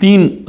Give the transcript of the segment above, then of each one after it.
3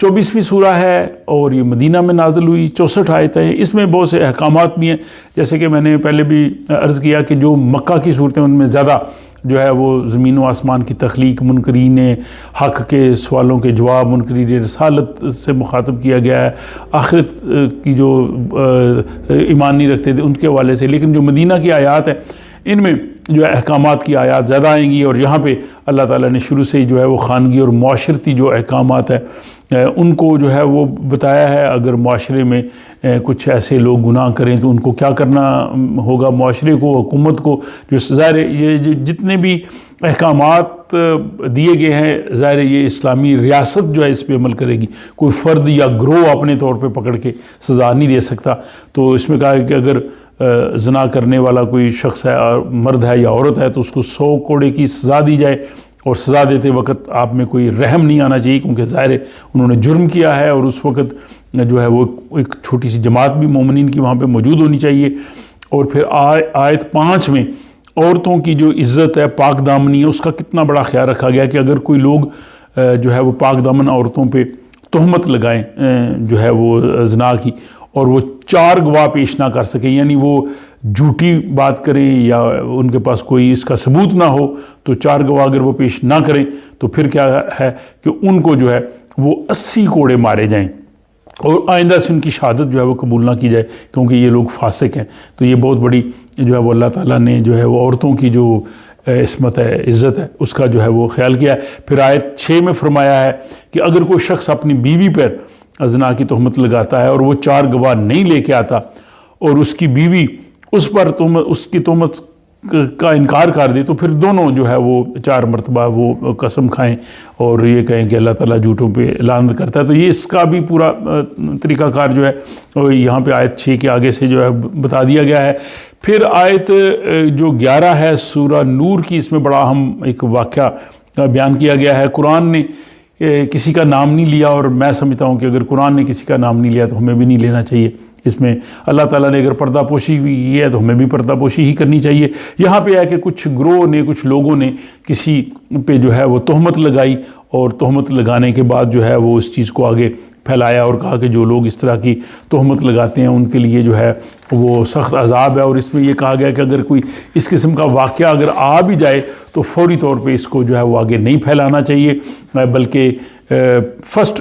24ویں سورہ ہے اور یہ مدینہ میں نازل ہوئی، 64 آیتیں ہیں، اس میں بہت سے احکامات بھی ہیں، جیسے کہ میں نے پہلے بھی عرض کیا کہ جو مکہ کی صورتیں ان میں زیادہ جو ہے وہ زمین و آسمان کی تخلیق، منکرین حق کے سوالوں کے جواب، منکرین رسالت سے مخاطب کیا گیا ہے، آخرت کی جو ایمان نہیں رکھتے تھے ان کے حوالے سے، لیکن جو مدینہ کی آیات ہیں ان میں جو ہے احکامات کی آیات زیادہ آئیں گی، اور یہاں پہ اللہ تعالیٰ نے شروع سے ہی جو ہے وہ خانگی اور معاشرتی جو احکامات ہیں ان کو جو ہے وہ بتایا ہے۔ اگر معاشرے میں کچھ ایسے لوگ گناہ کریں تو ان کو کیا کرنا ہوگا، معاشرے کو، حکومت کو، جو ظاہر یہ جتنے بھی احکامات دیے گئے ہیں، ظاہر یہ اسلامی ریاست جو ہے اس پہ عمل کرے گی، کوئی فرد یا گروہ اپنے طور پہ پکڑ کے سزا نہیں دے سکتا۔ تو اس میں کہا ہے کہ اگر زنا کرنے والا کوئی شخص ہے، مرد ہے یا عورت ہے، تو اس کو 100 کوڑے کی سزا دی جائے، اور سزا دیتے وقت آپ میں کوئی رحم نہیں آنا چاہیے، کیونکہ ظاہر ہے انہوں نے جرم کیا ہے، اور اس وقت جو ہے وہ ایک چھوٹی سی جماعت بھی مومنین کی وہاں پہ موجود ہونی چاہیے۔ اور پھر آیت 5 میں عورتوں کی جو عزت ہے، پاک دامنی ہے، اس کا کتنا بڑا خیال رکھا گیا کہ اگر کوئی لوگ جو ہے وہ پاک دامن عورتوں پہ تہمت لگائیں جو ہے وہ زنا کی، اور وہ 4 گواہ پیش نہ کر سکیں، یعنی وہ جھوٹی بات کریں یا ان کے پاس کوئی اس کا ثبوت نہ ہو، تو 4 گواہ اگر وہ پیش نہ کریں تو پھر کیا ہے کہ ان کو جو ہے وہ 80 کوڑے مارے جائیں، اور آئندہ سے ان کی شہادت جو ہے وہ قبول نہ کی جائے، کیونکہ یہ لوگ فاسق ہیں۔ تو یہ بہت بڑی جو ہے وہ اللہ تعالیٰ نے جو ہے وہ عورتوں کی جو عصمت ہے، عزت ہے، اس کا جو ہے وہ خیال کیا ہے۔ پھر آیت 6 میں فرمایا ہے کہ اگر کوئی شخص اپنی بیوی پر زنا کی تہمت لگاتا ہے اور وہ 4 گواہ نہیں لے کے آتا، اور اس کی بیوی اس پر اس کی تہمت کا انکار کر دے، تو پھر دونوں جو ہے وہ 4 مرتبہ وہ قسم کھائیں اور یہ کہیں کہ اللہ تعالیٰ جھوٹوں پہ لعنت کرتا ہے۔ تو یہ اس کا بھی پورا طریقہ کار جو ہے یہاں پہ آیت 6 کے آگے سے جو ہے بتا دیا گیا ہے۔ پھر آیت جو 11 ہے سورہ نور کی، اس میں بڑا اہم ایک واقعہ بیان کیا گیا ہے۔ قرآن نے کسی کا نام نہیں لیا، اور میں سمجھتا ہوں کہ اگر قرآن نے کسی کا نام نہیں لیا تو ہمیں بھی نہیں لینا چاہیے۔ اس میں اللہ تعالیٰ نے اگر پردہ پوشی کی ہے تو ہمیں بھی پردہ پوشی ہی کرنی چاہیے۔ یہاں پہ ہے کہ کچھ گروہ نے، کچھ لوگوں نے کسی پہ جو ہے وہ تہمت لگائی، اور تہمت لگانے کے بعد جو ہے وہ اس چیز کو آگے پھیلایا اور کہا کہ جو لوگ اس طرح کی تہمت لگاتے ہیں ان کے لیے جو ہے وہ سخت عذاب ہے۔ اور اس میں یہ کہا گیا کہ اگر کوئی اس قسم کا واقعہ اگر آ بھی جائے تو فوری طور پہ اس کو جو ہے وہ آگے نہیں پھیلانا چاہیے، بلکہ فرسٹ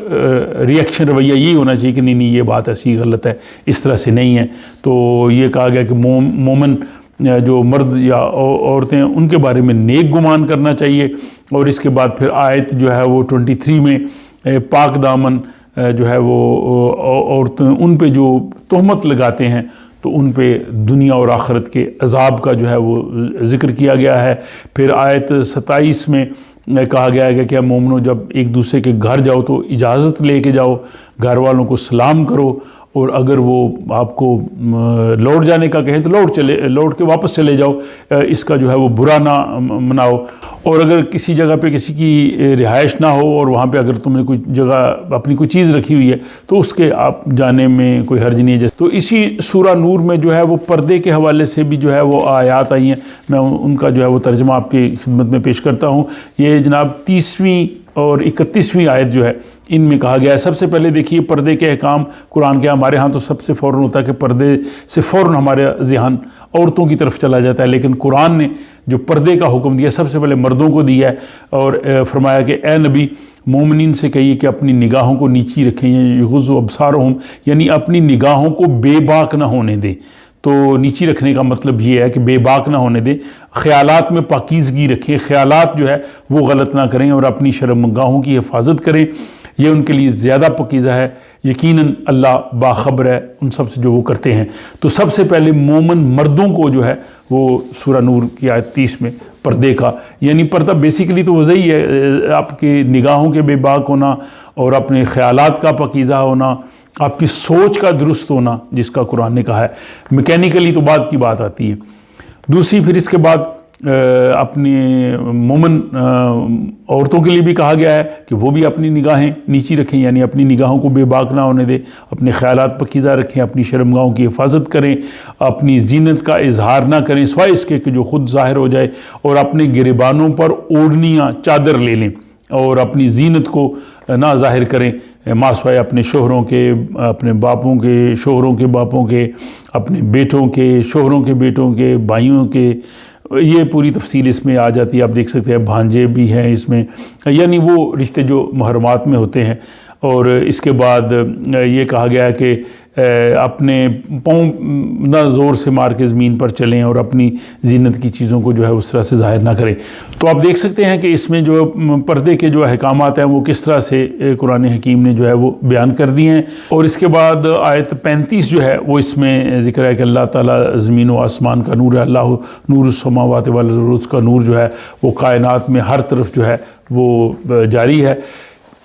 ریئیکشن رویہ یہی ہونا چاہیے کہ نہیں یہ بات ایسی غلط ہے، اس طرح سے نہیں ہے۔ تو یہ کہا گیا کہ مومن جو مرد یا عورتیں ان کے بارے میں نیک گمان کرنا چاہیے۔ اور اس کے بعد پھر آیت جو ہے وہ 23 میں پاک دامن جو ہے وہ عورتیں ان پہ جو تہمت لگاتے ہیں تو ان پہ دنیا اور آخرت کے عذاب کا جو ہے وہ ذکر کیا گیا ہے۔ پھر آیت 27 میں کہا گیا ہے کہ کیا مومنو جب ایک دوسرے کے گھر جاؤ تو اجازت لے کے جاؤ، گھر والوں کو سلام کرو، اور اگر وہ آپ کو لوٹ جانے کا کہیں تو لوٹ کے واپس چلے جاؤ، اس کا جو ہے وہ برا نہ مناؤ۔ اور اگر کسی جگہ پہ کسی کی رہائش نہ ہو اور وہاں پہ اگر تم نے کوئی جگہ اپنی کوئی چیز رکھی ہوئی ہے تو اس کے آپ جانے میں کوئی حرج نہیں ہے۔ جیسے تو اسی سورہ نور میں جو ہے وہ پردے کے حوالے سے بھی جو ہے وہ آیات آئی ہیں، میں ان کا جو ہے وہ ترجمہ آپ کی خدمت میں پیش کرتا ہوں۔ یہ جناب 30ویں اور 31ویں آیت جو ہے ان میں کہا گیا ہے۔ سب سے پہلے دیکھیے پردے کے احکام قرآن کے، ہمارے ہاں تو سب سے فوراً ہوتا ہے کہ پردے سے فوراً ہمارے ذہن عورتوں کی طرف چلا جاتا ہے، لیکن قرآن نے جو پردے کا حکم دیا سب سے پہلے مردوں کو دیا ہے، اور فرمایا کہ اے نبی مومنین سے کہیے کہ اپنی نگاہوں کو نیچی رکھیں، یغضوا ابصارہم، یعنی اپنی نگاہوں کو بے باک نہ ہونے دیں۔ تو نیچی رکھنے کا مطلب یہ ہے کہ بے باک نہ ہونے دیں، خیالات میں پاکیزگی رکھیں، خیالات جو ہے وہ غلط نہ کریں، اور اپنی شرمگاہوں کی حفاظت کریں، یہ ان کے لیے زیادہ پاکیزہ ہے، یقیناً اللہ باخبر ہے ان سب سے جو وہ کرتے ہیں۔ تو سب سے پہلے مومن مردوں کو جو ہے وہ سورہ نور کی آیت 30 میں پردے کا، یعنی پردہ بیسیکلی تو وہی ہے، آپ کی نگاہوں کے بے باک ہونا اور اپنے خیالات کا پاکیزہ ہونا، آپ کی سوچ کا درست ہونا، جس کا قرآن نے کہا ہے۔ میکینیکلی تو بعد کی بات آتی ہے۔ دوسری پھر اس کے بعد اپنی مومن عورتوں کے لیے بھی کہا گیا ہے کہ وہ بھی اپنی نگاہیں نیچی رکھیں، یعنی اپنی نگاہوں کو بے باک نہ ہونے دیں، اپنے خیالات پاکیزہ رکھیں، اپنی شرمگاہوں کی حفاظت کریں، اپنی زینت کا اظہار نہ کریں سوائے اس کے کہ جو خود ظاہر ہو جائے، اور اپنے گریبانوں پر اوڑھنیاں چادر لے لیں۔ اور اپنی زینت کو نہ ظاہر کریں ماسوائے اپنے شوہروں کے، اپنے باپوں کے، شوہروں کے باپوں کے، اپنے بیٹوں کے، شوہروں کے بیٹوں کے، بھائیوں کے. یہ پوری تفصیل اس میں آ جاتی ہے. آپ دیکھ سکتے ہیں بھانجے بھی ہیں اس میں، یعنی وہ رشتے جو محرمات میں ہوتے ہیں. اور اس کے بعد یہ کہا گیا ہے کہ اپنے پاؤں نہ زور سے مار کے زمین پر چلیں اور اپنی زینت کی چیزوں کو جو ہے اس طرح سے ظاہر نہ کریں. تو آپ دیکھ سکتے ہیں کہ اس میں جو پردے کے جو احکامات ہیں وہ کس طرح سے قرآن حکیم نے جو ہے وہ بیان کر دی ہیں. اور اس کے بعد آیت 35 جو ہے وہ اس میں ذکر ہے کہ اللہ تعالیٰ زمین و آسمان کا نور ہے. اللہ نور السماوات والارض کا نور جو ہے وہ کائنات میں ہر طرف جو ہے وہ جاری ہے.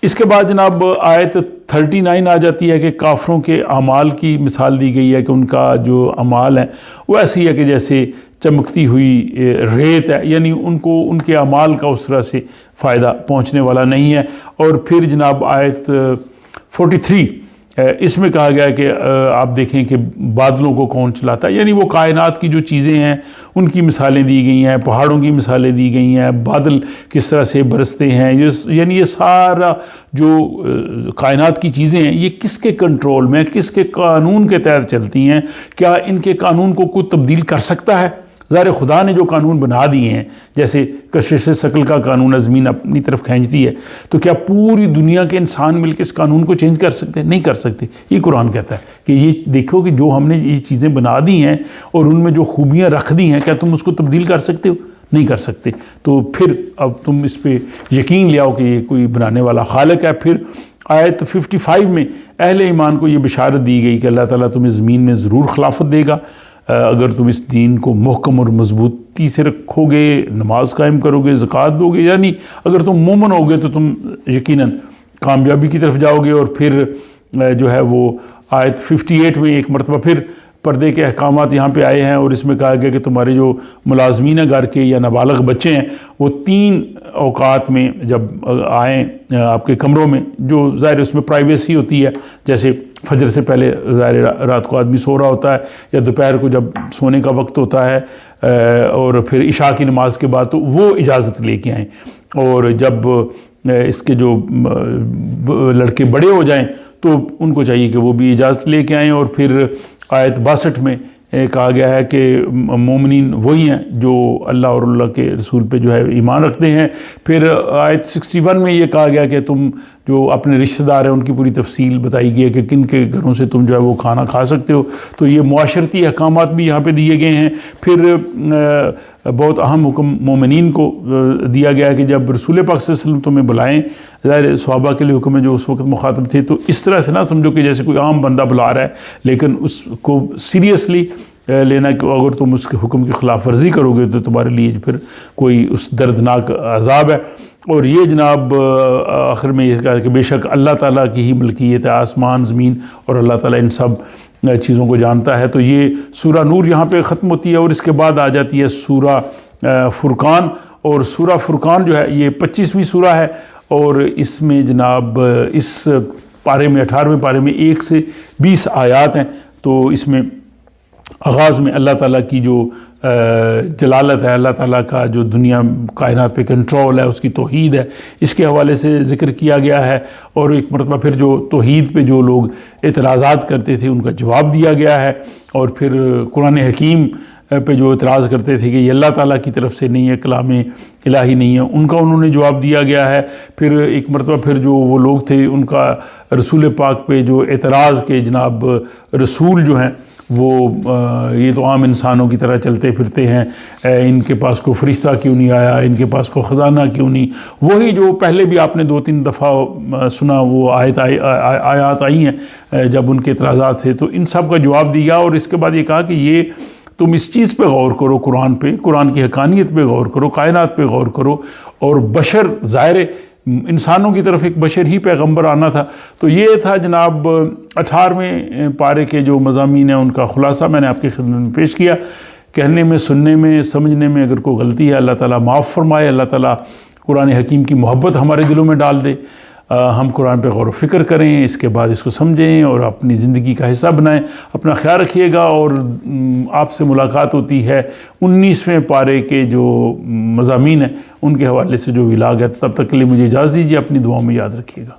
اس کے بعد جناب آیت 39 آ جاتی ہے کہ کافروں کے اعمال کی مثال دی گئی ہے کہ ان کا جو اعمال ہیں وہ ایسی ہے کہ جیسے چمکتی ہوئی ریت ہے، یعنی ان کو ان کے اعمال کا اس طرح سے فائدہ پہنچنے والا نہیں ہے. اور پھر جناب آیت 43 اس میں کہا گیا ہے کہ آپ دیکھیں کہ بادلوں کو کون چلاتا ہے، یعنی وہ کائنات کی جو چیزیں ہیں ان کی مثالیں دی گئی ہیں، پہاڑوں کی مثالیں دی گئی ہیں، بادل کس طرح سے برستے ہیں. یعنی یہ سارا جو کائنات کی چیزیں ہیں یہ کس کے کنٹرول میں، کس کے قانون کے تحت چلتی ہیں؟ کیا ان کے قانون کو کوئی تبدیل کر سکتا ہے؟ ظاہر خدا نے جو قانون بنا دیے ہیں، جیسے کشش ثقل کا قانون زمین اپنی طرف کھینچتی ہے، تو کیا پوری دنیا کے انسان مل کے اس قانون کو چینج کر سکتے ہیں؟ نہیں کر سکتے. یہ قرآن کہتا ہے کہ یہ دیکھو کہ جو ہم نے یہ چیزیں بنا دی ہیں اور ان میں جو خوبیاں رکھ دی ہیں، کیا تم اس کو تبدیل کر سکتے ہو؟ نہیں کر سکتے. تو پھر اب تم اس پہ یقین لے آؤ کہ یہ کوئی بنانے والا خالق ہے. پھر آیت 55 میں اہل ایمان کو یہ بشارت دی گئی کہ اللہ تعالیٰ تمہیں زمین میں ضرور خلافت دے گا اگر تم اس دین کو محکم اور مضبوطی سے رکھو گے، نماز قائم کرو گے، زکوٰۃ دو گے. یعنی اگر تم مومن ہو گے تو تم یقیناً کامیابی کی طرف جاؤ گے. اور پھر جو ہے وہ آیت 58 میں ایک مرتبہ پھر پردے کے احکامات یہاں پہ آئے ہیں، اور اس میں کہا گیا کہ تمہارے جو ملازمین گھر کے یا نابالغ بچے ہیں وہ 3 اوقات میں جب آئیں آپ کے کمروں میں، جو ظاہر اس میں پرائیویسی ہوتی ہے، جیسے فجر سے پہلے ظاہر رات کو آدمی سو رہا ہوتا ہے، یا دوپہر کو جب سونے کا وقت ہوتا ہے، اور پھر عشاء کی نماز کے بعد، تو وہ اجازت لے کے آئیں. اور جب اس کے جو لڑکے بڑے ہو جائیں تو ان کو چاہیے کہ وہ بھی اجازت لے کے آئیں. اور پھر آیت 62 میں کہا گیا ہے کہ مومنین وہی ہیں جو اللہ اور اللہ کے رسول پہ جو ہے ایمان رکھتے ہیں. پھر آیت 61 میں یہ کہا گیا کہ تم جو اپنے رشتہ دار ہیں ان کی پوری تفصیل بتائی گئی ہے کہ کن کے گھروں سے تم جو ہے وہ کھانا کھا سکتے ہو. تو یہ معاشرتی احکامات بھی یہاں پہ دیے گئے ہیں. پھر بہت اہم حکم مومنین کو دیا گیا ہے کہ جب رسول پاک صلی اللہ علیہ وسلم تمہیں بلائیں، ظاہر صحابہ کے لیے حکم ہے جو اس وقت مخاطب تھے، تو اس طرح سے نہ سمجھو کہ جیسے کوئی عام بندہ بلا رہا ہے، لیکن اس کو سیریسلی لینا کہ اگر تم اس کے حکم کی خلاف ورزی کرو گے تو تمہارے لیے پھر کوئی اس دردناک عذاب ہے. اور یہ جناب آخر میں یہ کہا کہ بے شک اللہ تعالیٰ کی ہی ملکیت ہے، آسمان زمین، اور اللہ تعالیٰ ان سب چیزوں کو جانتا ہے. تو یہ سورہ نور یہاں پہ ختم ہوتی ہے، اور اس کے بعد آ جاتی ہے سورہ فرقان. اور سورہ فرقان جو ہے یہ 25ویں سورہ ہے، اور اس میں جناب اس پارے میں 18ویں پارے میں 1 سے 20 آیات ہیں. تو اس میں آغاز میں اللہ تعالیٰ کی جو جلالت ہے، اللہ تعالیٰ کا جو دنیا کائنات پہ کنٹرول ہے، اس کی توحید ہے، اس کے حوالے سے ذکر کیا گیا ہے. اور ایک مرتبہ پھر جو توحید پہ جو لوگ اعتراضات کرتے تھے ان کا جواب دیا گیا ہے. اور پھر قرآن حکیم پہ جو اعتراض کرتے تھے کہ یہ اللہ تعالیٰ کی طرف سے نہیں ہے، کلام الہی نہیں ہے، ان کا انہوں نے جواب دیا گیا ہے. پھر ایک مرتبہ پھر جو وہ لوگ تھے ان کا رسول پاک پہ جو اعتراض کہ جناب رسول جو ہیں وہ یہ تو عام انسانوں کی طرح چلتے پھرتے ہیں، ان کے پاس کو فرشتہ کیوں نہیں آیا، ان کے پاس کو خزانہ کیوں نہیں. وہی جو پہلے بھی آپ نے 2-3 دفعہ سنا وہ آیات آئی ہیں جب ان کے اعتراضات تھے، تو ان سب کا جواب دیا. اور اس کے بعد یہ کہا کہ یہ تم اس چیز پہ غور کرو، قرآن پہ، قرآن کی حقانیت پہ غور کرو، کائنات پہ غور کرو. اور بشر ظاہر انسانوں کی طرف ایک بشر ہی پیغمبر آنا تھا. تو یہ تھا جناب 18ویں پارے کے جو مضامین ہیں ان کا خلاصہ میں نے آپ کی خدمت میں پیش کیا. کہنے میں، سننے میں، سمجھنے میں اگر کوئی غلطی ہے اللہ تعالیٰ معاف فرمائے. اللہ تعالیٰ قرآن حکیم کی محبت ہمارے دلوں میں ڈال دے. ہم قرآن پہ غور و فکر کریں، اس کے بعد اس کو سمجھیں اور اپنی زندگی کا حصہ بنائیں۔ اپنا خیال رکھیے گا، اور آپ سے ملاقات ہوتی ہے 19ویں پارے کے جو مضامین ہیں ان کے حوالے سے جو ولاگ ہے۔ تب تک کے لیے مجھے اجازت دیجیے، اپنی دعاؤں میں یاد رکھیے گا۔